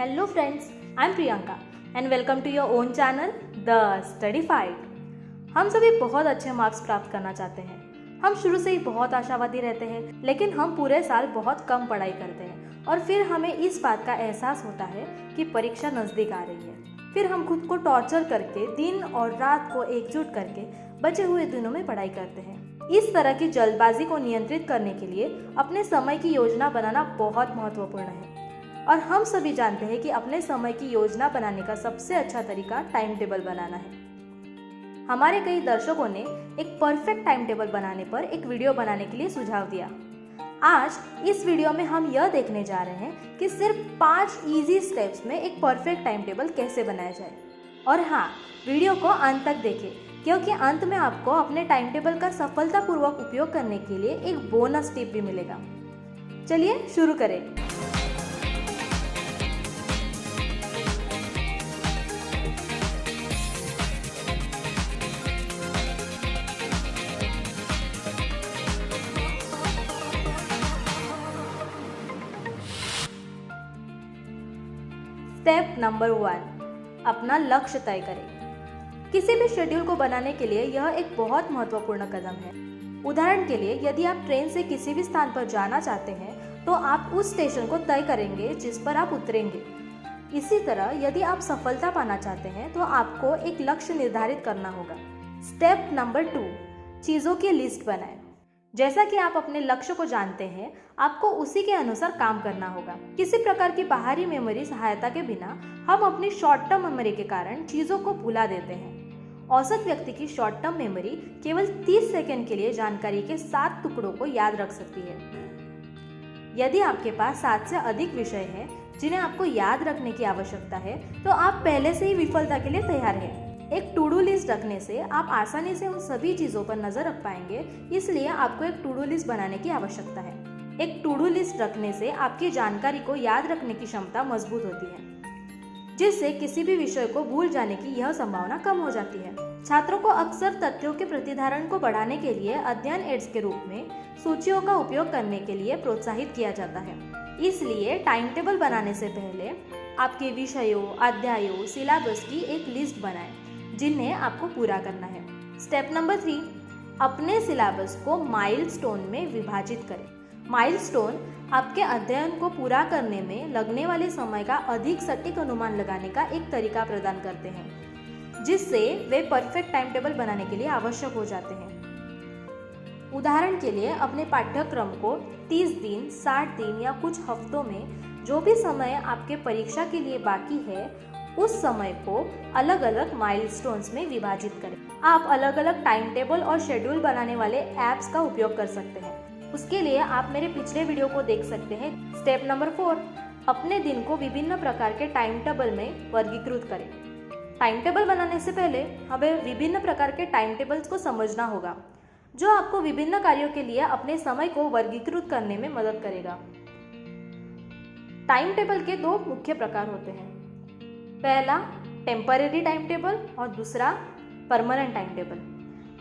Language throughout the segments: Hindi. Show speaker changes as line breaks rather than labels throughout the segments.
Hello friends, I am Priyanka and welcome to your own channel The Study Fight। हम सभी बहुत अच्छे मार्क्स प्राप्त करना चाहते हैं। हम शुरू से ही बहुत आशावादी रहते हैं, लेकिन हम पूरे साल बहुत कम पढ़ाई करते हैं और फिर हमें इस बात का एहसास होता है कि परीक्षा नज़दीक आ रही है। फिर हम खुद को टॉर्चर करके दिन और रात को एकजुट करके बचे हुए दिनों में पढ़ाई करते हैं। इस तरह की जल्दबाजी को नियंत्रित करने के लिए अपने समय की योजना बनाना बहुत महत्वपूर्ण है और हम सभी जानते हैं कि अपने समय की योजना बनाने का सबसे अच्छा तरीका टाइम टेबल बनाना है। हमारे कई दर्शकों ने एक परफेक्ट टाइम टेबल बनाने पर एक वीडियो बनाने के लिए सुझाव दिया। आज इस वीडियो में हम यह देखने जा रहे हैं कि सिर्फ 5 इजी स्टेप्स में एक परफेक्ट टाइम टेबल कैसे बनाया जाए। और हाँ, वीडियो को अंत तक देखें क्योंकि अंत में आपको अपने टाइम टेबल का सफलतापूर्वक उपयोग करने के लिए एक बोनस टिप भी मिलेगा। चलिए शुरू करें। स्टेप नंबर 1, अपना लक्ष्य तय करें। किसी भी शेड्यूल को बनाने के लिए यह एक बहुत महत्वपूर्ण कदम है। उदाहरण के लिए, यदि आप ट्रेन से किसी भी स्थान पर जाना चाहते हैं तो आप उस स्टेशन को तय करेंगे जिस पर आप उतरेंगे। इसी तरह यदि आप सफलता पाना चाहते हैं तो आपको एक लक्ष्य निर्धारित करना होगा। स्टेप नंबर 2, चीज़ों की लिस्ट बनाएं। जैसा कि आप अपने लक्ष्य को जानते हैं, आपको उसी के अनुसार काम करना होगा। किसी प्रकार की बाहरी मेमोरी सहायता के बिना हम अपनी शॉर्ट टर्म मेमोरी के कारण चीज़ों को भुला देते हैं। औसत व्यक्ति की शॉर्ट टर्म मेमोरी केवल 30 सेकंड के लिए जानकारी के 7 टुकड़ों को याद रख सकती है। यदि आपके पास 7 से अधिक विषय हैं जिन्हें आपको याद रखने की आवश्यकता है, तो आप पहले से ही विफलता के लिए तैयार हैं। एक टू डू लिस्ट रखने से आप आसानी से उन सभी चीज़ों पर नजर रख पाएंगे, इसलिए आपको एक टू डू लिस्ट बनाने की आवश्यकता है। एक टू डू लिस्ट रखने से आपकी जानकारी को याद रखने की क्षमता मजबूत होती है, जिससे किसी भी विषय को भूल जाने की यह संभावना कम हो जाती है। छात्रों को अक्सर तथ्यों के प्रतिधारण को बढ़ाने के लिए अध्ययन एड्स के रूप में सूचियों का उपयोग करने के लिए प्रोत्साहित किया जाता है। इसलिए टाइम टेबल बनाने से पहले आपके विषयों, अध्यायों, सिलेबस की एक लिस्ट बनाएं जिन्हें आपको पूरा करना है। स्टेप नंबर 3, अपने सिलेबस को माइलस्टोन में विभाजित करें। माइलस्टोन आपके अध्ययन को पूरा करने में लगने वाले समय का अधिक सटीक अनुमान लगाने का एक तरीका प्रदान करते हैं, जिससे वे परफेक्ट टाइम टेबल बनाने के लिए आवश्यक हो जाते हैं। उदाहरण के लिए, अपने पाठ्यक्रम को 30 दिन, 60 दिन या कुछ हफ्तों में जो भी समय आपके परीक्षा के लिए बाकी है, उस समय को अलग अलग माइलस्टोन्स में विभाजित करें। आप अलग अलग टाइम टेबल और शेड्यूल बनाने वाले ऐप्स का उपयोग कर सकते हैं। उसके लिए आप मेरे पिछले वीडियो को देख सकते हैं। स्टेप नंबर 4, अपने दिन को विभिन्न प्रकार के टाइम टेबल में वर्गीकृत करें। टाइम टेबल बनाने से पहले हमें विभिन्न प्रकार के टाइम टेबल्स को समझना होगा, जो आपको विभिन्न कार्यों के लिए अपने समय को वर्गीकृत करने में मदद करेगा। टाइम टेबल के 2 मुख्य प्रकार होते हैं। पहला टेम्परेरी टाइम टेबल और दूसरा परमानेंट टाइम टेबल।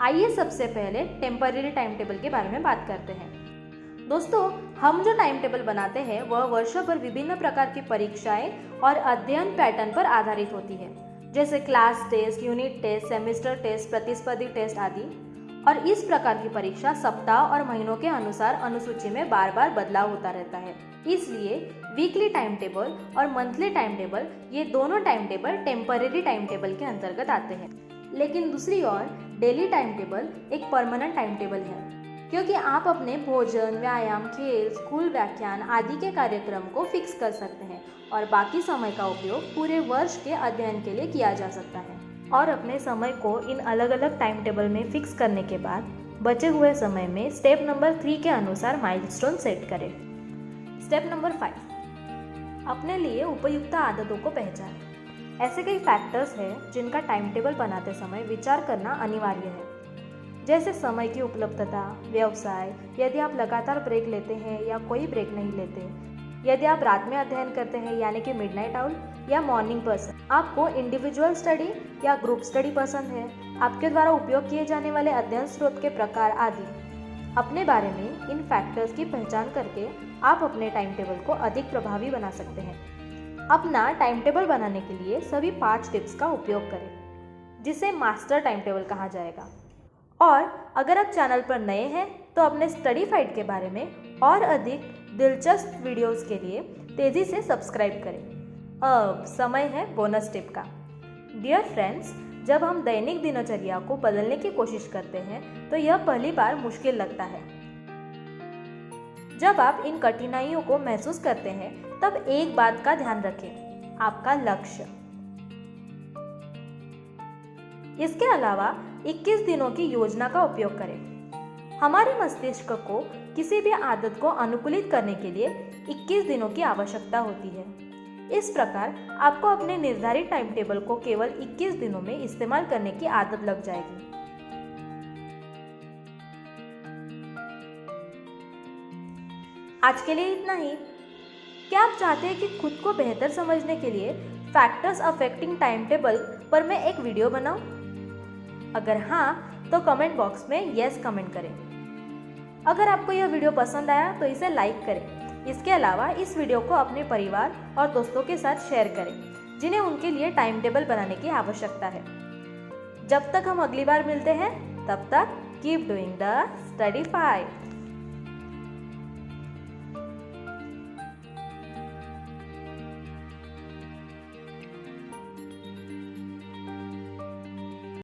आइए सबसे पहले टेम्परेरी टाइम टेबल के बारे में बात करते हैं। दोस्तों, हम जो टाइम टेबल बनाते हैं वह वर्षों भर विभिन्न प्रकार की परीक्षाएं और अध्ययन पैटर्न पर आधारित होती है, जैसे class test, unit test, semester test, प्रतिस्पर्धी टेस्ट आदि। और इस प्रकार की परीक्षा सप्ताह और महीनों के अनुसार अनुसूची में बार बार बदलाव होता रहता है। इसलिए वीकली टाइम टेबल और मंथली टाइम टेबल, ये दोनों time table temporary time table के अंतर्गत आते हैं। लेकिन दूसरी ओर डेली टाइम टेबल एक परमानेंट टाइम टेबल है, क्योंकि आप अपने भोजन, व्यायाम, खेल, स्कूल व्याख्यान आदि के कार्यक्रम को फिक्स कर सकते हैं और बाकी समय का उपयोग पूरे वर्ष के अध्ययन के लिए किया जा सकता है। और अपने समय को इन अलग अलग टाइम टेबल में फिक्स करने के बाद बचे हुए समय में स्टेप नंबर 3 के अनुसार माइलस्टोन सेट करें। स्टेप नंबर 5, अपने लिए उपयुक्त आदतों को पहचानें। ऐसे कई फैक्टर्स हैं जिनका टाइम टेबल बनाते समय विचार करना अनिवार्य है, जैसे समय की उपलब्धता, व्यवसाय, यदि आप लगातार ब्रेक लेते हैं या कोई ब्रेक नहीं लेते, यदि आप रात में अध्ययन करते हैं यानी कि मिडनाइट आउल या मॉर्निंग पर्सन, आपको इंडिविजुअल स्टडी या ग्रुप स्टडी पसंद है, आपके द्वारा उपयोग किए जाने वाले अध्ययन स्रोत के प्रकार आदि। अपने बारे में इन फैक्टर्स की पहचान करके आप अपने टाइम टेबल को अधिक प्रभावी बना सकते हैं। अपना टाइम टेबल बनाने के लिए सभी 5 टिप्स का उपयोग करें, जिसे मास्टर टाइम टेबल कहा जाएगा। और अगर आप चैनल पर नए हैं तो अपने स्टडी फाइट के बारे में और अधिक दिलचस्प वीडियोस के लिए तेज़ी से सब्सक्राइब करें। अब समय है बोनस टिप का। डियर फ्रेंड्स, जब हम दैनिक दिनचर्या को बदलने की कोशिश करते हैं तो यह पहली बार मुश्किल लगता है। जब आप इन कठिनाइयों को महसूस करते हैं तब एक बात का ध्यान रखें, आपका लक्ष्य। इसके अलावा 21 दिनों की योजना का उपयोग करें। हमारे मस्तिष्क को किसी भी आदत को अनुकूलित करने के लिए 21 दिनों की आवश्यकता होती है। इस प्रकार आपको अपने निर्धारित टाइम टेबल को केवल 21 दिनों में इस्तेमाल करने की आदत लग जाएगी। आज के लिए इतना ही। क्या आप चाहते हैं कि खुद को बेहतर समझने के लिए फैक्टर्स अफेक्टिंग टाइम टेबल पर मैं एक वीडियो बनाऊं? अगर हाँ, तो कमेंट बॉक्स में यस कमेंट करें। अगर आपको यह वीडियो पसंद आया तो इसे लाइक करें। इसके अलावा इस वीडियो को अपने परिवार और दोस्तों के साथ शेयर करें, जिन्हें उनके लिए टाइम टेबल बनाने की आवश्यकता है। जब तक हम अगली बार मिलते हैं, तब तक keep doing the study fight.